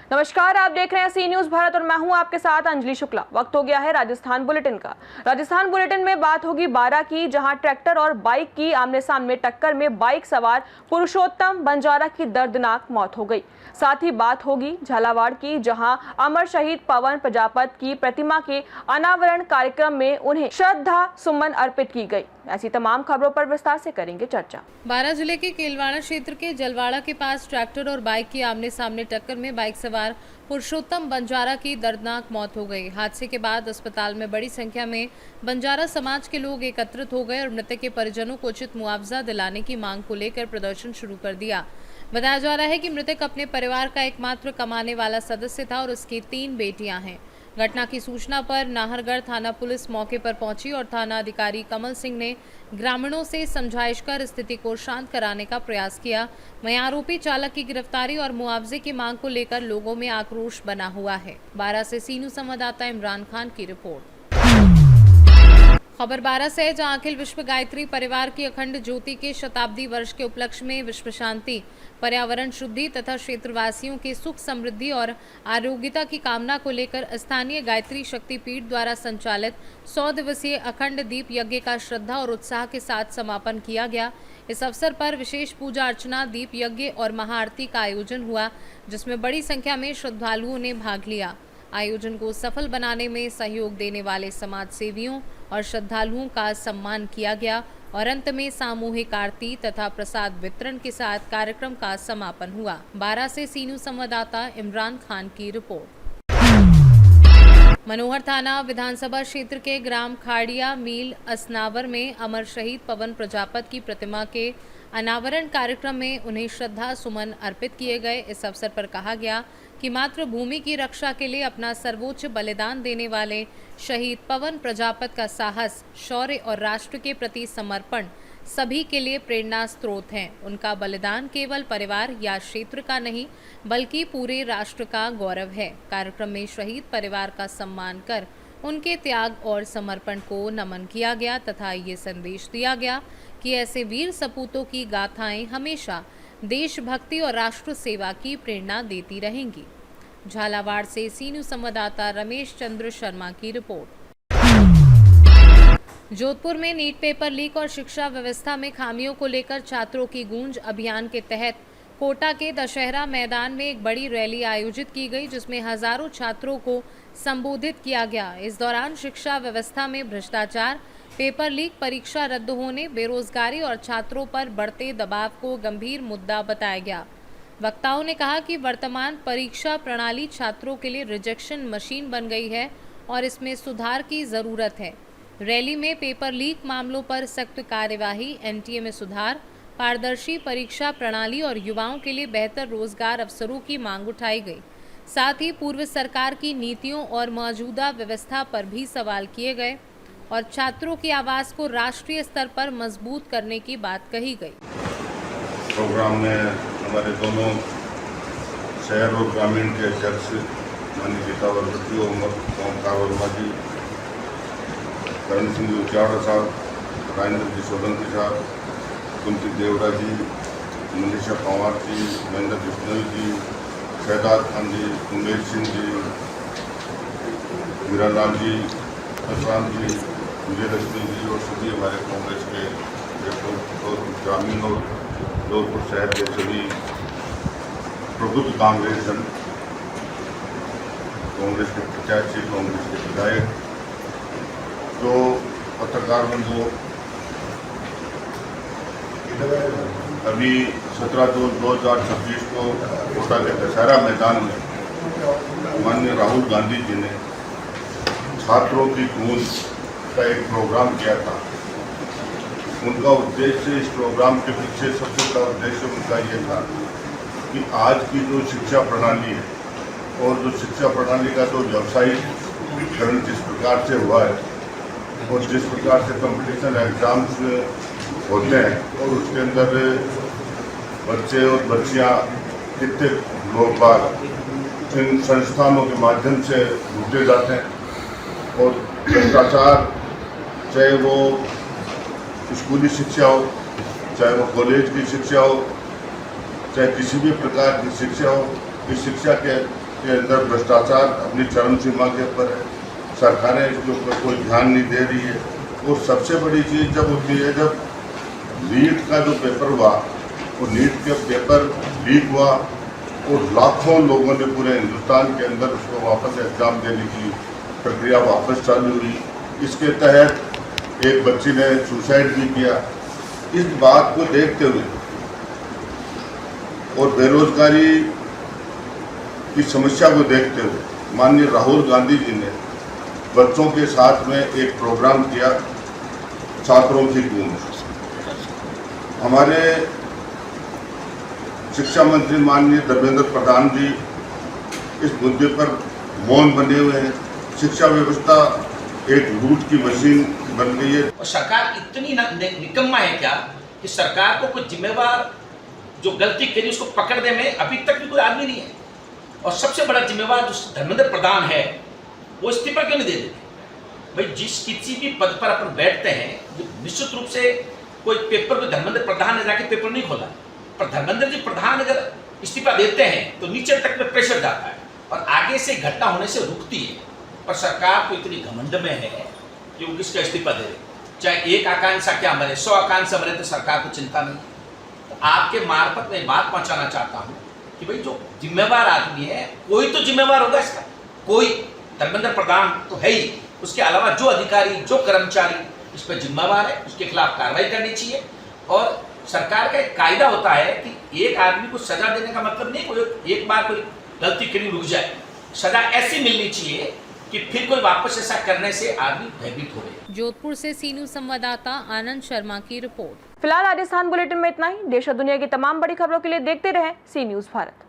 नमस्कार, आप देख रहे हैं सी न्यूज भारत और मैं हूं आपके साथ अंजलि शुक्ला। वक्त हो गया है राजस्थान बुलेटिन का। राजस्थान बुलेटिन में बात होगी बारां की, जहां ट्रैक्टर और बाइक की आमने सामने टक्कर में बाइक सवार पुरुषोत्तम बंजारा की दर्दनाक मौत हो गई। साथ ही बात होगी झालावाड़ की, जहां अमर शहीद पवन प्रजापत की प्रतिमा के अनावरण कार्यक्रम में उन्हें श्रद्धा सुमन अर्पित की गई। ऐसी तमाम खबरों पर विस्तार से करेंगे चर्चा। बारां जिले के केलवाड़ा क्षेत्र के जलवाड़ा के पास ट्रैक्टर और बाइक की आमने सामने टक्कर में बाइक सवार पुरुषोत्तम बंजारा की दर्दनाक मौत हो गई। हादसे के बाद अस्पताल में बड़ी संख्या में बंजारा समाज के लोग एकत्रित हो गए और मृतक के परिजनों को उचित मुआवजा दिलाने की मांग को लेकर प्रदर्शन शुरू कर दिया। बताया जा रहा है कि मृतक अपने परिवार का एकमात्र कमाने वाला सदस्य था और उसकी 3 बेटियां हैं। घटना की सूचना पर नाहरगढ़ थाना पुलिस मौके पर पहुंची और थाना अधिकारी कमल सिंह ने ग्रामीणों से समझाइश कर स्थिति को शांत कराने का प्रयास किया। वहीं आरोपी चालक की गिरफ्तारी और मुआवजे की मांग को लेकर लोगों में आक्रोश बना हुआ है। बारां से सीनू संवाददाता इमरान खान की रिपोर्ट। खबर बारां से है, जहां अखिल विश्व गायत्री परिवार की अखंड ज्योति के शताब्दी वर्ष के उपलक्ष्य में विश्व शांति, पर्यावरण शुद्धि तथा क्षेत्रवासियों के सुख समृद्धि और आरोग्यता की कामना को लेकर स्थानीय गायत्री शक्तिपीठ द्वारा संचालित 100 दिवसीय अखंड दीप यज्ञ का श्रद्धा और उत्साह के साथ समापन किया गया। इस अवसर पर विशेष पूजा अर्चना, दीप यज्ञ और महाआरती का आयोजन हुआ, जिसमें बड़ी संख्या में श्रद्धालुओं ने भाग लिया। आयोजन को सफल बनाने में सहयोग देने वाले समाज सेवियों और श्रद्धालुओं का सम्मान किया गया और अंत में सामूहिक आरती तथा प्रसाद वितरण के साथ कार्यक्रम का समापन हुआ। बारां से सीनू संवाददाता इमरान खान की रिपोर्ट। मनोहर थाना विधानसभा क्षेत्र के ग्राम खाड़िया मील असनावर में अमर शहीद पवन प्रजापत की प्रतिमा के अनावरण कार्यक्रम में उन्हें श्रद्धा सुमन अर्पित किए गए। इस अवसर पर कहा गया कि मातृभूमि की रक्षा के लिए अपना सर्वोच्च बलिदान देने वाले शहीद पवन प्रजापत का साहस, शौर्य और राष्ट्र के प्रति समर्पण सभी के लिए प्रेरणा स्रोत हैं। उनका बलिदान केवल परिवार या क्षेत्र का नहीं, बल्कि पूरे राष्ट्र का गौरव है। कार्यक्रम में शहीद परिवार का सम्मान कर उनके त्याग और समर्पण को नमन किया गया तथा ये संदेश दिया गया कि ऐसे वीर सपूतों की गाथाएं हमेशा देशभक्ति और राष्ट्र सेवा की प्रेरणा देती रहेंगी। झालावाड़ से सीनू संवाददाता रमेश चंद्र शर्मा की रिपोर्ट। जोधपुर में नीट पेपर लीक और शिक्षा व्यवस्था में खामियों को लेकर छात्रों की गूंज अभियान के तहत कोटा के दशहरा मैदान में एक बड़ी रैली आयोजित की गई, जिसमें हजारों छात्रों को संबोधित किया गया। इस दौरान शिक्षा व्यवस्था में भ्रष्टाचार, पेपर लीक, परीक्षा रद्द होने, बेरोजगारी और छात्रों पर बढ़ते दबाव को गंभीर मुद्दा बताया गया। वक्ताओं ने कहा कि वर्तमान परीक्षा प्रणाली छात्रों के लिए रिजेक्शन मशीन बन गई है और इसमें सुधार की जरूरत है। रैली में पेपर लीक मामलों पर सख्त कार्यवाही, एनटीए में सुधार, पारदर्शी परीक्षा प्रणाली और युवाओं के लिए बेहतर रोजगार अवसरों की मांग उठाई गई। साथ ही पूर्व सरकार की नीतियों और मौजूदा व्यवस्था पर भी सवाल किए गए और छात्रों की आवाज को राष्ट्रीय स्तर पर मजबूत करने की बात कही गई। प्रोग्राम में हमारे दोनों शहर और ग्रामीण के अध्यक्ष माननीय गीता वर्मा ओमकार वर्मा जी, करण सिंह जी उचाड़ा साहब, राजेंद्र जी सोलंकी साहब, कुंती देवड़ा जी, मनीषा पंवार जी, महेंद्र बिश्नोई जी, शहजाद खान जी, उमेश सिंह जी, हीरालाल जी, प्रशांत जी, विजयलक्ष्मी जी और सभी हमारे कांग्रेस के और ग्रामीण और जोधपुर शहर के सभी प्रबुद्ध कांग्रेस के प्रत्याशी, कांग्रेस के विधायक, जो पत्रकार बंधु, अभी 17 जून 2026 को कोटा के दशहरा मैदान में माननीय राहुल गांधी जी ने छात्रों की गूंज का एक प्रोग्राम किया था। उनका उद्देश्य, इस प्रोग्राम के पीछे सबसे बड़ा उद्देश्य उनका ये था कि आज की जो शिक्षा प्रणाली है और जो शिक्षा प्रणाली का जो व्यावसायीकरण जिस प्रकार से हुआ है और जिस प्रकार से कंपटीशन एग्जाम्स होते हैं और उसके अंदर बच्चे और बच्चियां कितने लोग बाग इन संस्थानों के माध्यम से लूटे जाते हैं और भ्रष्टाचार, चाहे वो स्कूली शिक्षा हो, चाहे वो कॉलेज की शिक्षा हो, चाहे किसी भी प्रकार की शिक्षा हो, इस शिक्षा के अंदर भ्रष्टाचार अपनी चरम सीमा के ऊपर है। सरकारें इसके ऊपर कोई ध्यान नहीं दे रही है। और सबसे बड़ी चीज़ जब होती है, जब नीट का जो पेपर हुआ, वो नीट के पेपर लीक हुआ और लाखों लोगों ने पूरे हिंदुस्तान के अंदर उसको वापस एग्ज़ाम देने की प्रक्रिया वापस चालू हुई। इसके तहत एक बच्ची ने सुसाइड भी किया। इस बात को देखते हुए और बेरोजगारी की समस्या को देखते हुए माननीय राहुल गांधी जी ने बच्चों के साथ में एक प्रोग्राम किया, छात्रों की गूंज। हमारे शिक्षा मंत्री माननीय धर्मेंद्र प्रधान जी इस मुद्दे पर मौन बने हुए हैं। शिक्षा व्यवस्था एक लूट की मशीन बन गई है। और सरकार इतनी निकम्मा है क्या कि सरकार को कुछ जिम्मेवार जो गलती करी उसको पकड़ने में अभी तक भी कोई आदमी नहीं है। और सबसे बड़ा जिम्मेवार जो धर्मेंद्र प्रधान है वो इस्तीफा क्यों नहीं दे देते? भाई जिस किसी भी पद पर अपन बैठते हैं, निश्चित रूप से कोई पेपर को धर्मेंद्र प्रधान ने जाके पेपर नहीं खोला, पर धर्मेंद्र जी प्रधान अगर इस्तीफा देते हैं तो नीचे तक में प्रेशर जाता है और आगे से घटना होने से रुकती है। पर सरकार तो इतनी घमंड में है कि वो किसका इस्तीफा दे रहे, चाहे एक आकांक्षा क्या मरे, 100 आकांक्षा मरे तो सरकार को चिंता नहीं। तो आपके मार्फत में बात पहुंचाना चाहता हूं कि भाई जो जिम्मेवार आदमी है, कोई तो जिम्मेवार होगा इसका, कोई धर्मेंद्र प्रधान तो है ही, उसके अलावा जो अधिकारी जो कर्मचारी इस पर जिम्मेवार है उसके खिलाफ कार्रवाई करनी चाहिए। और सरकार का एक कायदा होता है कि एक आदमी को सजा देने का मतलब नहीं कोई एक बार कोई गलती करी रुक जाए, सजा ऐसी मिलनी चाहिए कि फिर कोई वापस ऐसा करने से आदमी भयभीत हो गए। जोधपुर से सी न्यूज संवाददाता आनंद शर्मा की रिपोर्ट। फिलहाल राजस्थान बुलेटिन में इतना ही। देश और दुनिया की तमाम बड़ी खबरों के लिए देखते रहें सी न्यूज भारत।